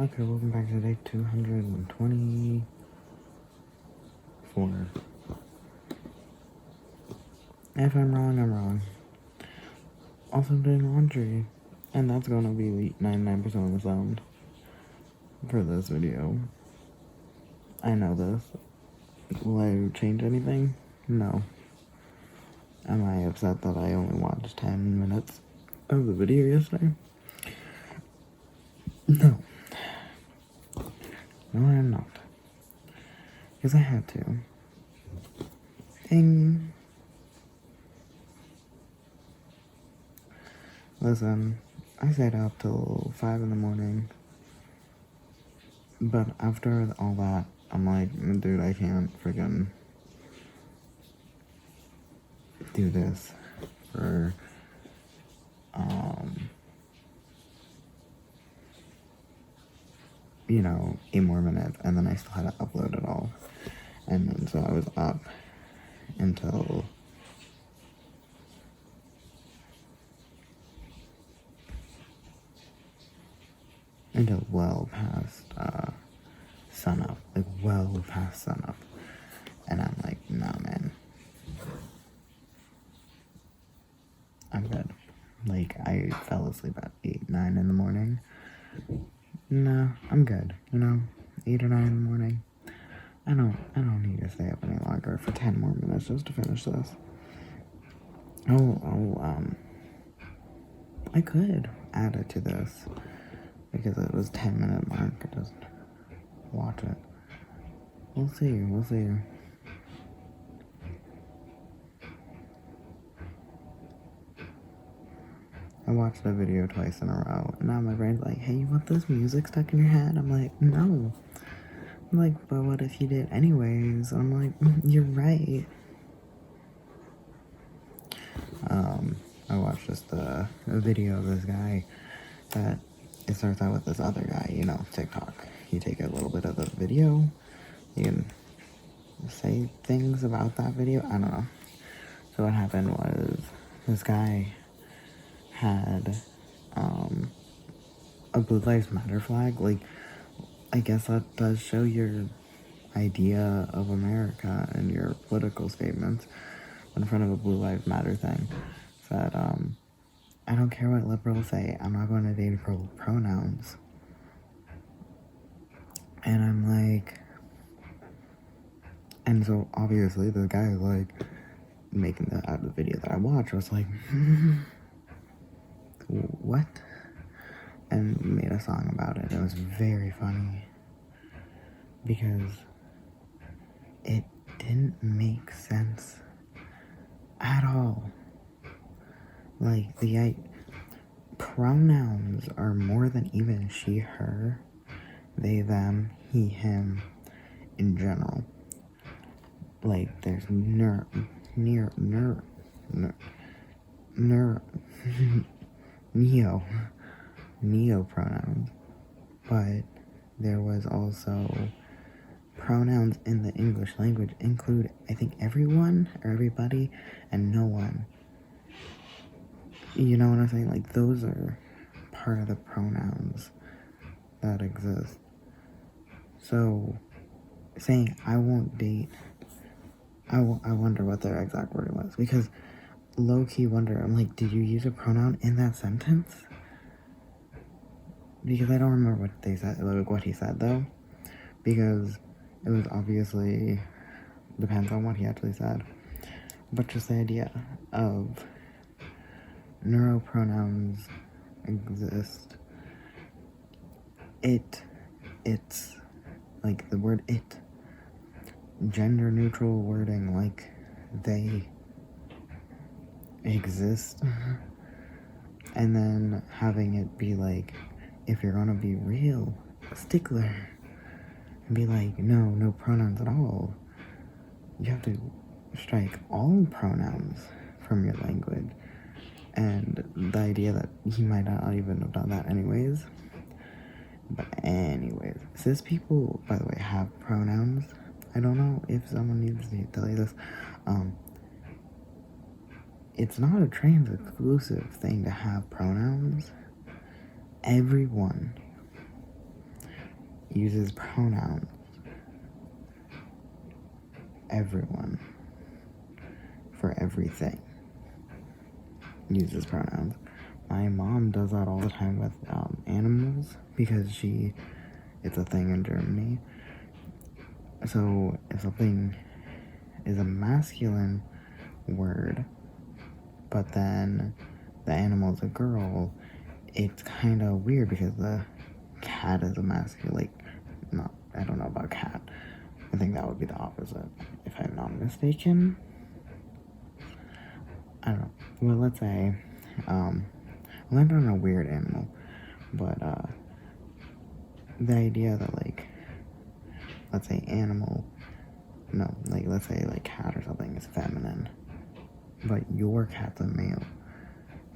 Okay, welcome back to day 224. If I'm wrong, I'm wrong. Also, I'm doing laundry, and that's gonna be 99% of the sound for this video. I know this. Will I change anything? No. Am I upset that I only watched 10 minutes of the video yesterday? No. No, I'm not. Because I had to. Ding. Listen, I stayed up till 5 in the morning. But after all that, I'm like, dude, I can't freaking do this for, 8 more minutes, and then I still had to upload it all. And then so I was up until well past sunup, like well past sunup. And I'm like, nah, man, I'm good. Like, I fell asleep at 8, 9 in the morning. No, I'm good, 8 or 9 in the morning. I don't need to stay up any longer for 10 more minutes just to finish this. I could add it to this because it was 10-minute mark. I just watch it. We'll see. I watched the video twice in a row, and now my brain's like, hey, you want this music stuck in your head? I'm like, no. I'm like, but what if you did anyways? I'm like, you're right. I watched just a video of this guy that it starts out with this other guy, TikTok. You take a little bit of the video, you can say things about that video. I don't know. So what happened was this guy had a Blue Lives Matter flag. Like, I guess that does show your idea of America and your political statements in front of a Blue Lives Matter thing. Said, I don't care what liberals say, I'm not going to date pronouns. And I'm like, and so obviously the guy like making the video that I watched was like, what? And made a song about it. It was very funny because it didn't make sense at all. Like, the pronouns are more than even she, her, they, them, he, him, in general. Like, there's neo pronouns, but there was also pronouns in the English language include, I think, everyone or everybody and no one. You know what I'm saying? Like, those are part of the pronouns that exist. So, saying I won't date, I wonder what their exact wording was. Because, low-key wonder, I'm like, did you use a pronoun in that sentence? Because I don't remember what they said, like what he said, though. Because it was obviously, depends on what he actually said. But just the idea of neuropronouns exist. It's like the word it, gender neutral wording, like they exist. And then having it be like, if you're gonna be real stickler and be like, no pronouns at all, you have to strike all pronouns from your language. And the idea that he might not even have done that anyways. But anyways, cis people, by the way, have pronouns. I don't know if someone needs to tell you this. It's not a trans exclusive thing to have pronouns. Everyone uses pronouns. Everyone, for everything, uses pronouns. My mom does that all the time with animals because it's a thing in Germany. So if something is a masculine word, but then the animal is a girl, it's kind of weird because the cat is a masculine, like, not, I don't know about cat. I think that would be the opposite, if I'm not mistaken. I don't know. Well, let's say, land on a weird animal, but, the idea that, like, let's say animal, no, like, let's say, like, cat or something is feminine, but your cat's a male.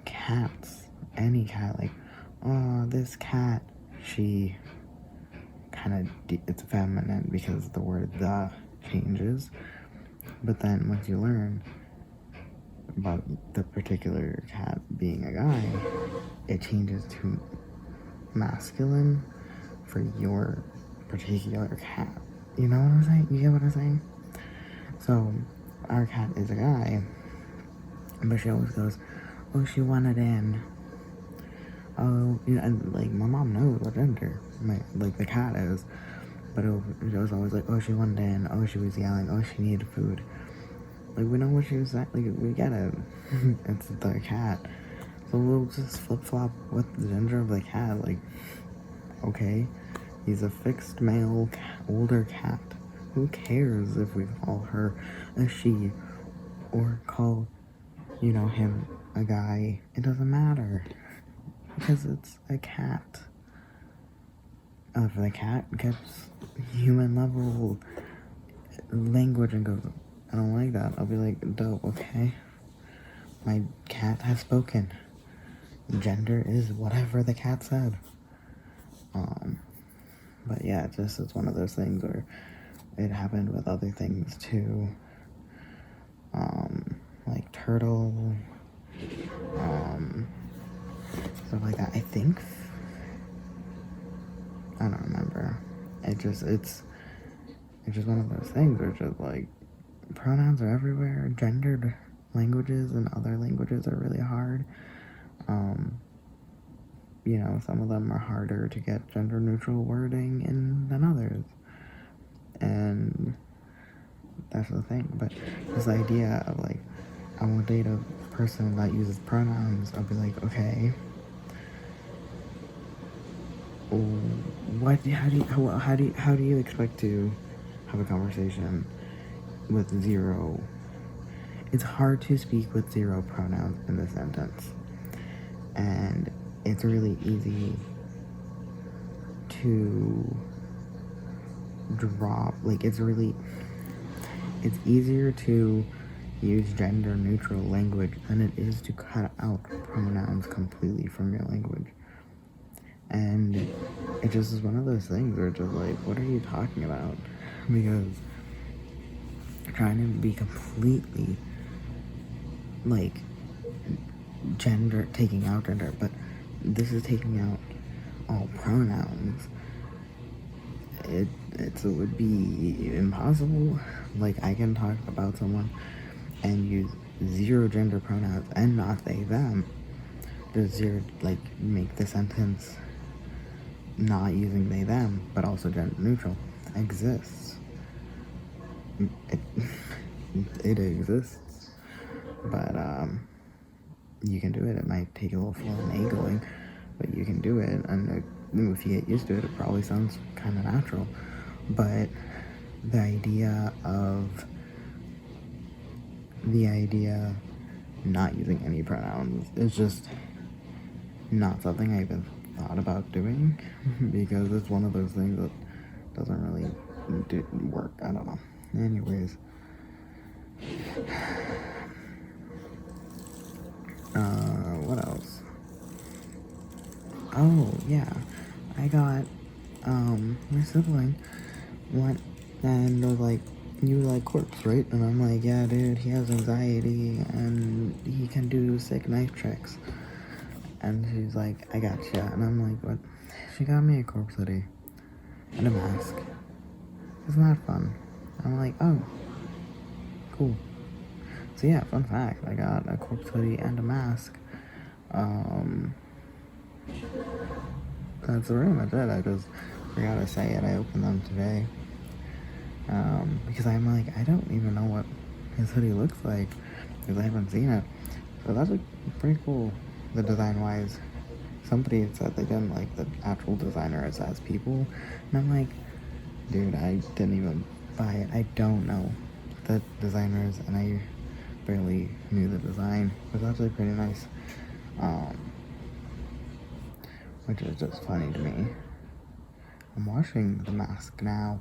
Cats, any cat, like, oh, this cat, she kind of, it's feminine because the word the changes, but then once you learn about the particular cat being a guy, it changes to masculine for your particular cat. You know what I'm saying? You get what I'm saying? So, our cat is a guy, but she always goes, oh, she wanted in. Oh, you know, and, like, my mom knows what gender, like, the cat is, but it was always like, oh, she wanted in, oh, she was yelling, oh, she needed food. Like, we know what she was saying, like, we get it. It's the cat. So we'll just flip-flop with the gender of the cat, like, okay, he's a fixed male older cat. Who cares if we call her a she or call, you know, him a guy? It doesn't matter because it's a cat. If the cat gets human level language and goes, I don't like that, I'll be like, dope, okay. My cat has spoken. Gender is whatever the cat said. But yeah, it's one of those things where it happened with other things too. Like turtle, stuff like that. I think, I don't remember. It's just one of those things where it's just like, pronouns are everywhere. Gendered languages and other languages are really hard. You know, some of them are harder to get gender neutral wording in than others. And that's the thing. But this idea of like, I won't date a person that uses pronouns, I'll be like, okay, how do you expect to have a conversation with zero? It's hard to speak with zero pronouns in the sentence, and it's really easy to drop, like, it's easier to use gender neutral language than it is to cut out pronouns completely from your language. And it just is one of those things where it's just like, what are you talking about? Because trying to be completely, like, gender, taking out gender, but this is taking out all pronouns. It would be impossible. Like, I can talk about someone and use zero gender pronouns and not they, them. Just zero, like, make the sentence not using they, them, but also gender neutral. Exists. It exists. But, you can do it. It might take a little finagling, but you can do it. And if you get used to it, it probably sounds kind of natural. But the idea not using any pronouns is just not something I even thought about doing because it's one of those things that doesn't really work. I don't know. Anyways, what else? Oh yeah, I got my sibling went and was like, you like corpse, right? And I'm like, yeah, dude, he has anxiety and he can do sick knife tricks. And she's like, I gotcha. And I'm like, what? She got me a corpse hoodie. and a mask. Isn't that fun? I'm like, oh, cool. So yeah, fun fact, I got a corpse hoodie and a mask. That's pretty much it. I just forgot to say it. I opened them today. Because I'm like, I don't even know what his hoodie looks like because I haven't seen it. So that's pretty cool, the design wise. Somebody had said they didn't like the actual designer as people, and I'm like, dude, I didn't even buy it. I don't know the designers, and I barely knew the design. It was actually pretty nice, which is just funny to me. I'm washing the mask now.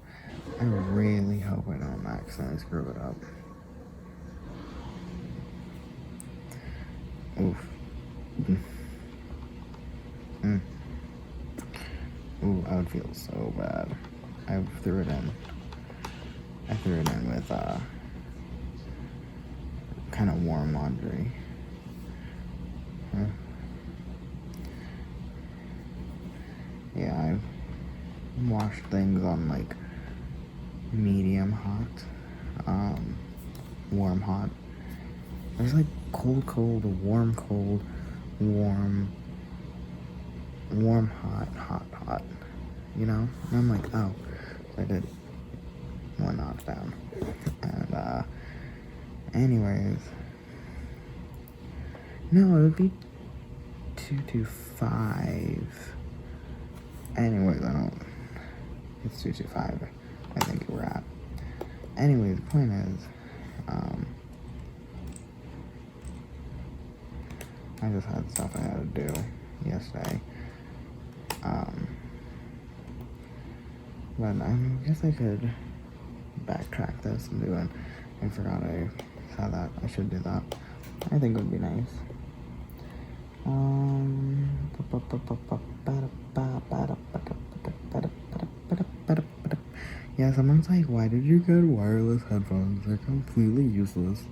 I really hope I don't accidentally screw it up. Oof. Ooh, I would feel so bad. I threw it in. I threw it in with kind of warm laundry. Yeah, I wash things on like medium hot, warm hot. There's like cold, warm, warm, hot, you know? And I'm like, oh, I did one notch down. And, anyways, no, it would be 2 to 5. Anyways, it's 2 to 5, I think we're at. Anyways, the point is, I just had stuff I had to do yesterday. But I guess I could backtrack this and do it. I forgot I said that. I should do that. I think it would be nice. Yeah, someone's like, why did you get wireless headphones? They're completely useless.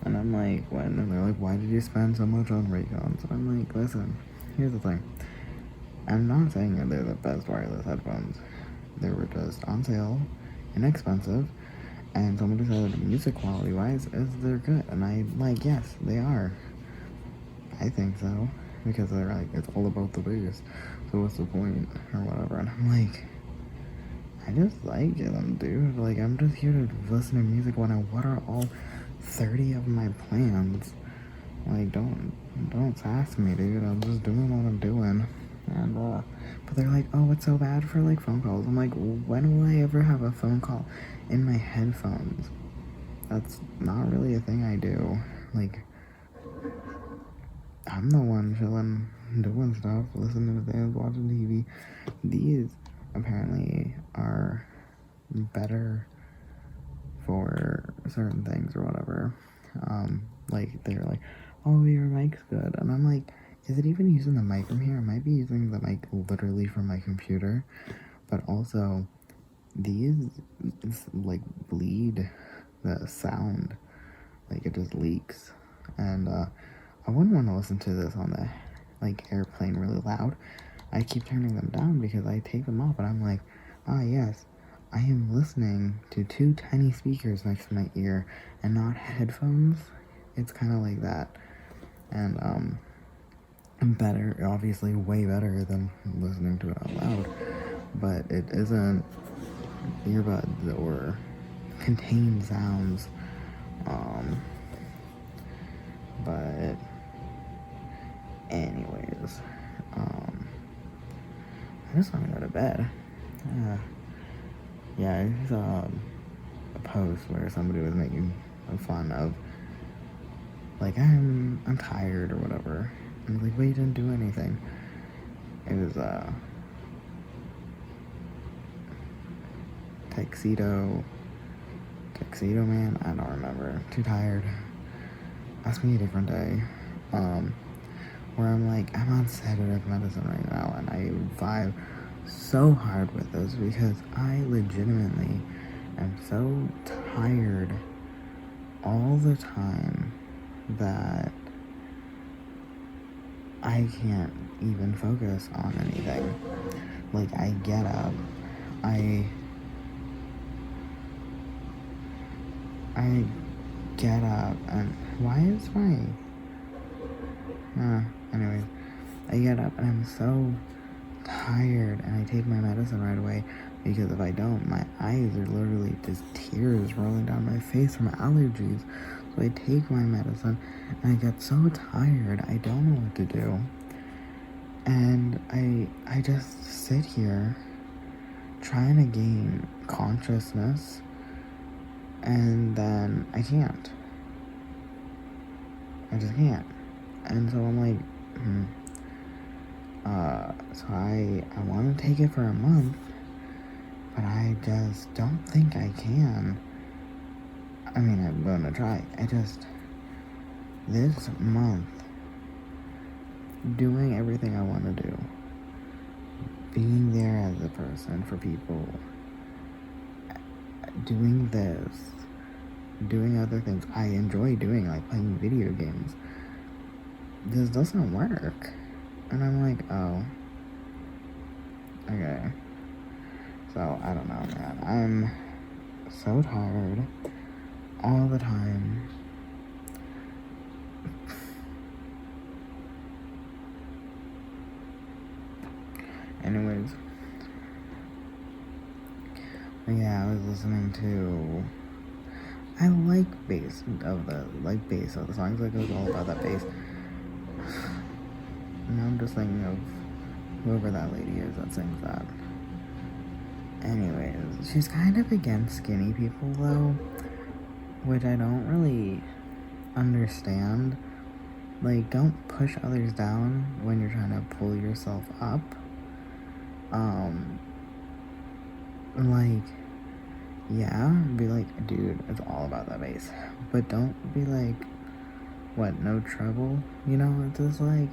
And I'm like, what? And they're like, why did you spend so much on Raycons? And I'm like, listen, here's the thing. I'm not saying that they're the best wireless headphones. They were just on sale, inexpensive, and somebody said music quality wise they're good. And I'm like, yes, they are. I think so. Because they're like, it's all about the bass. So what's the point? Or whatever. And I'm like, I just like them, dude. Like, I'm just here to listen to music when what are all 30 of my plans? Like, don't sass me, dude. I'm just doing what I'm doing. And, but they're like, oh, it's so bad for, like, phone calls. I'm like, when will I ever have a phone call in my headphones? That's not really a thing I do. Like, I'm the one chilling, doing stuff, listening to things, watching TV. These apparently are better for certain things or whatever. Like, they're like, oh, your mic's good. And I'm like, is it even using the mic from here? I might be using the mic literally from my computer. But also, these, like, bleed the sound. Like, it just leaks. And, I wouldn't want to listen to this on the, like, airplane really loud. I keep turning them down because I take them off and I'm like, ah, yes, I am listening to 2 tiny speakers next to my ear and not headphones. It's kind of like that. And, better, obviously way better than listening to it out loud. But it isn't earbuds or contained sounds. But anyways, I just want to go to bed. Yeah, I saw a post where somebody was making fun of, like, I'm tired or whatever. And I was like, well, you didn't do anything. It was, Tuxedo Man? I don't remember. Too tired. Ask me a different day. Where I'm like, I'm on sedative medicine right now, and I vibe so hard with this because I legitimately am so tired all the time that I can't even focus on anything. Like, I get up, I get up and why is my anyways, I get up and I'm so tired and I take my medicine right away because if I don't, my eyes are literally just tears rolling down my face from allergies. So I take my medicine and I get so tired I don't know what to do. And I just sit here trying to gain consciousness and then I can't. I just can't. And so I'm like, so I want to take it for a month, but I just don't think I can. I mean, I'm gonna try. This month, doing everything I want to do, being there as a person for people, doing this, doing other things I enjoy doing, like playing video games, this doesn't work. And I'm like, oh, okay. So, I don't know, man. I'm so tired all the time. Anyways, yeah, I was listening to. I like bass of the songs. Like it was all about that bass. Now I'm just thinking of whoever that lady is that sings that. Anyways, she's kind of against skinny people though, which I don't really understand. Like, don't push others down when you're trying to pull yourself up. Like, yeah, be like, dude, it's all about that bass. But don't be like, what, no trouble? You know, it's just like,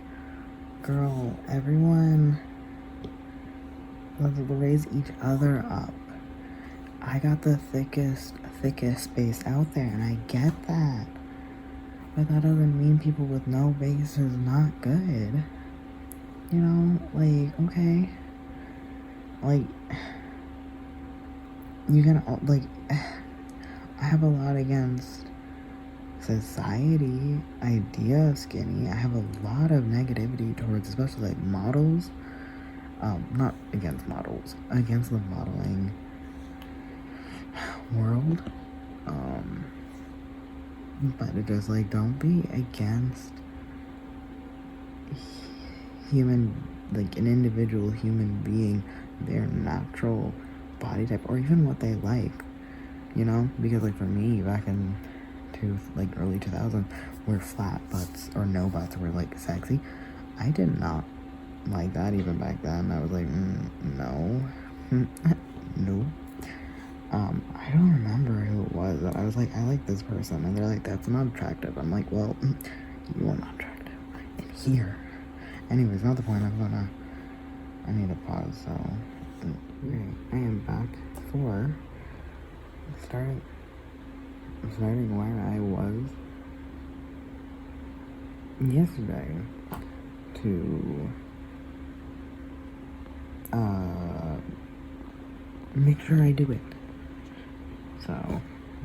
girl, everyone, let's raise each other up. I got the thickest bass out there, and I get that. But that doesn't mean people with no bass is not good. You know, like, okay. Like, you can, like, I have a lot against society idea of skinny. I have a lot of negativity towards, especially like models. Not against models, against the modeling world. But it just like, don't be against like an individual human being, their natural body type, or even what they like, you know? Because like for me, back in early 2000s, where flat butts or no butts were like sexy, I did not like that even back then. I was like, no. No. I don't remember who it was that I was like, I like this person, and they're like, that's not attractive. I'm like, well, you are not attractive in here. Anyways, not the point. I need to pause. So, okay, I am back for starting where I was yesterday to make sure I do it. So,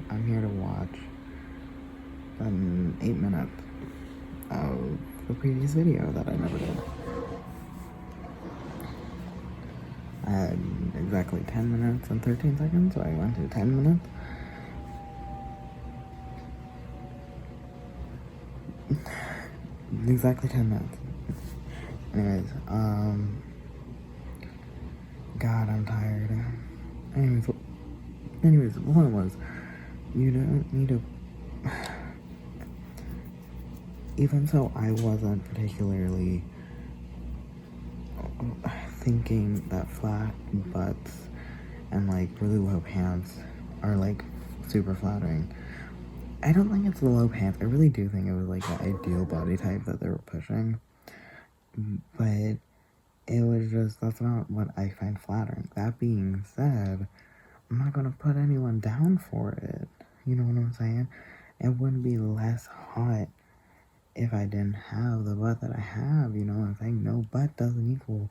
I'm here to watch 8 minutes of the previous video that I never did. I had exactly 10 minutes and 13 seconds, so I went to 10 minutes. Exactly 10 minutes. Anyways, God, I'm tired. Anyways, the point was, you don't need to. Even so, I wasn't particularly thinking that flat butts and like really low pants are like super flattering. I don't think it's the low pants. I really do think it was like the ideal body type that they were pushing. But it was just, that's not what I find flattering. That being said, I'm not gonna put anyone down for it. You know what I'm saying? It wouldn't be less hot if I didn't have the butt that I have. You know what I'm saying? No butt doesn't equal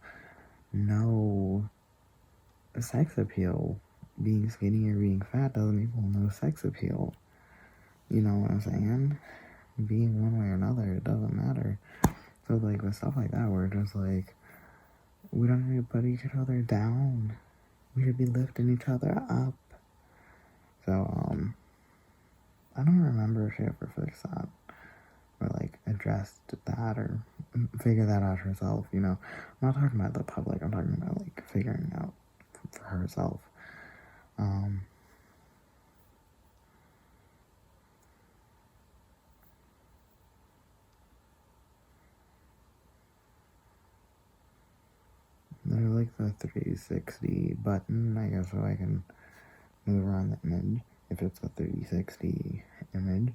no sex appeal. Being skinny or being fat doesn't equal no sex appeal. You know what I'm saying? Being one way or another, it doesn't matter. So, like, with stuff like that, we're just like, we don't need to put each other down. We should be lifting each other up. So, I don't remember if she ever fixed that. Or, like, addressed that or figure that out herself, you know? I'm not talking about the public, I'm talking about, like, figuring out for herself. There's like the 360 button, I guess, so I can move around the image if it's a 360 image.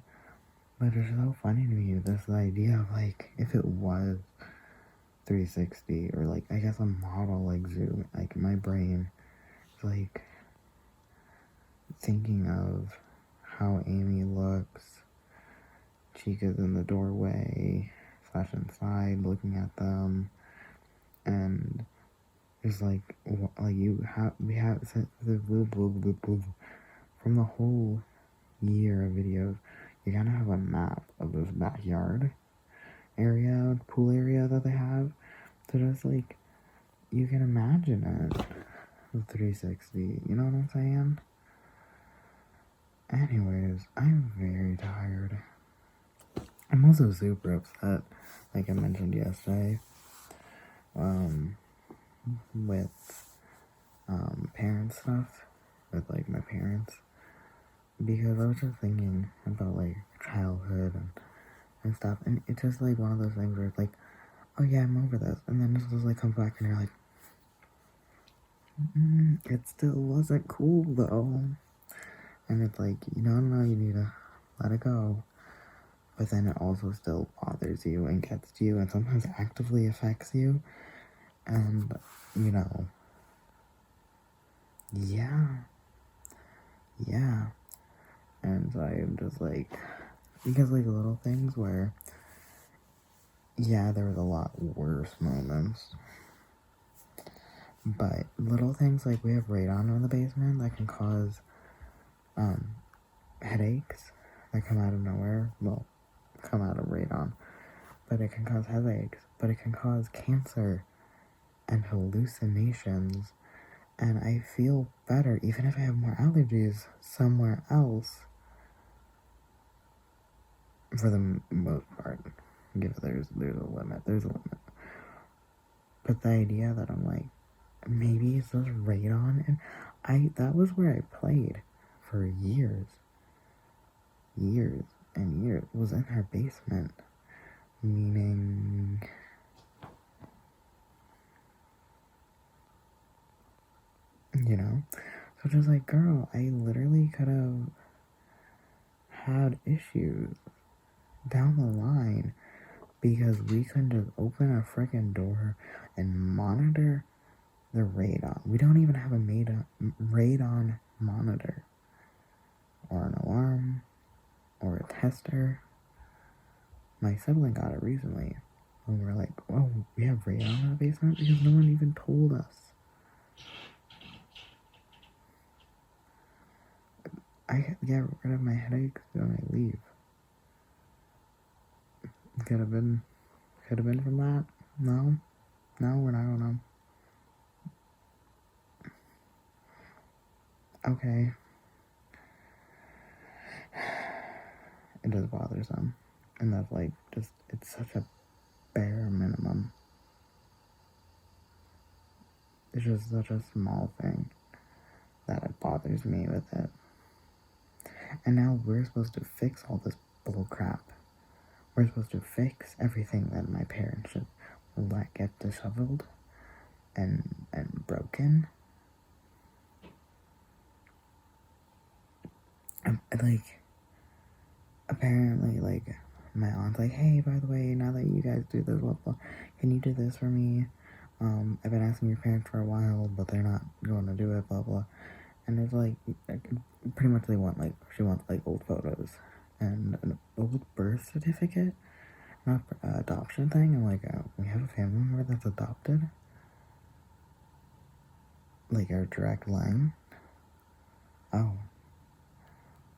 But it's so funny to me, this idea of like, if it was 360 or like, I guess a model like zoom, like my brain is like thinking of how Amy looks. Chica's in the doorway, slash inside, looking at them, and it's like we have from the whole year of videos, you kind of have a map of this backyard area, pool area that they have. So just like, you can imagine it with 360, you know what I'm saying? Anyways, I'm very tired. I'm also super upset, like I mentioned yesterday, with parent stuff, with like my parents, because I was just thinking about like childhood and stuff, and it's just like one of those things where it's like, oh yeah, I'm over this, and then this just like comes back and you're like, it still wasn't cool though, and it's like, you know, you need to let it go, but then it also still bothers you and gets to you and sometimes actively affects you, and you know, yeah, and so I'm just like, because like little things where, yeah, there was a lot worse moments, but little things like we have radon in the basement that can cause headaches that come out of nowhere. Well, come out of radon, but it can cause headaches, but it can cause cancer and hallucinations, and I feel better even if I have more allergies somewhere else for the most part. There's a limit, but the idea that I'm like, maybe it's just radon, and that was where I played for years and years, was in her basement, meaning, you know, so just like, girl, I literally could have had issues down the line because we couldn't just open a freaking door and monitor the radon. We don't even have a radon monitor or an alarm or a tester. My sibling got it recently, and we're like, "Oh, we have radon in the basement," because no one even told us. I get rid of my headaches when I leave. Could have been from that. No, we're not gonna. Okay. It does bother some, and that's like just, it's such a bare minimum. It's just such a small thing that it bothers me with it. And now we're supposed to fix all this bull crap. We're supposed to fix everything that my parents should let get disheveled and broken. And like, apparently, like, my aunt's like, hey, by the way, now that you guys do this, blah, blah, can you do this for me? I've been asking your parents for a while, but they're not going to do it, blah, blah. And it's like, pretty much she wants like old photos and an old birth certificate, not adoption thing. I'm like, we have a family member that's adopted. Like our direct line? Oh.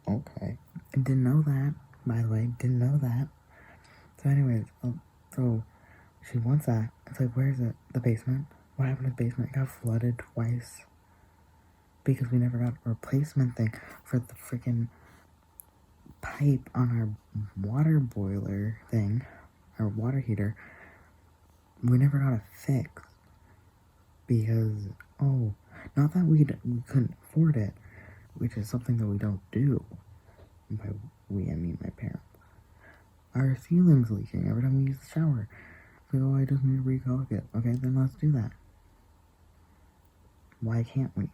Okay. I didn't know that, by the way. Didn't know that. So anyways, so she wants that. It's like, where's it? The basement? What happened to the basement? It got flooded twice. Because we never got a replacement thing for the freaking pipe on our water boiler thing. Our water heater. We never got it fixed. Because, oh, not that we couldn't afford it, which is something that we don't do. By we, I mean my parents. Our ceiling's leaking every time we use the shower. Like, oh, I just need to recaulk it. Okay, then let's do that. Why can't we?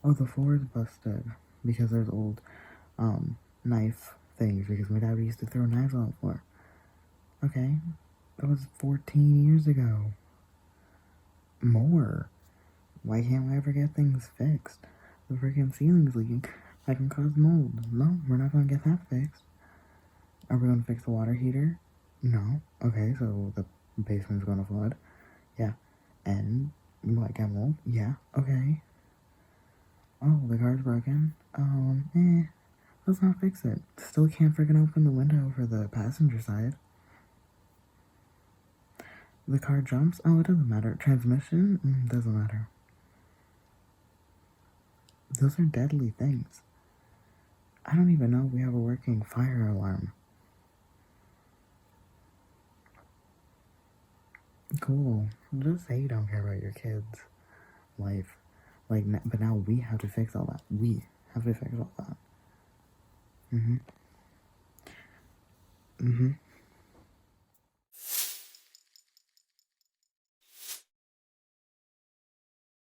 Oh, the floor is busted because there's old knife things because my dad used to throw knives on the floor. Okay, that was 14 years ago. More. Why can't we ever get things fixed? The freaking ceiling's leaking. That can cause mold. No, we're not gonna get that fixed. Are we gonna fix the water heater? No. Okay, so the basement's gonna flood. Yeah. And what, get mold? Yeah. Okay. Oh, the car's broken. Let's not fix it. Still can't freaking open the window for the passenger side. The car jumps? Oh, it doesn't matter. Transmission? Doesn't matter. Those are deadly things. I don't even know if we have a working fire alarm. Cool. Just say you don't care about your kids' life. Like, but now we have to fix all that. We have to fix all that.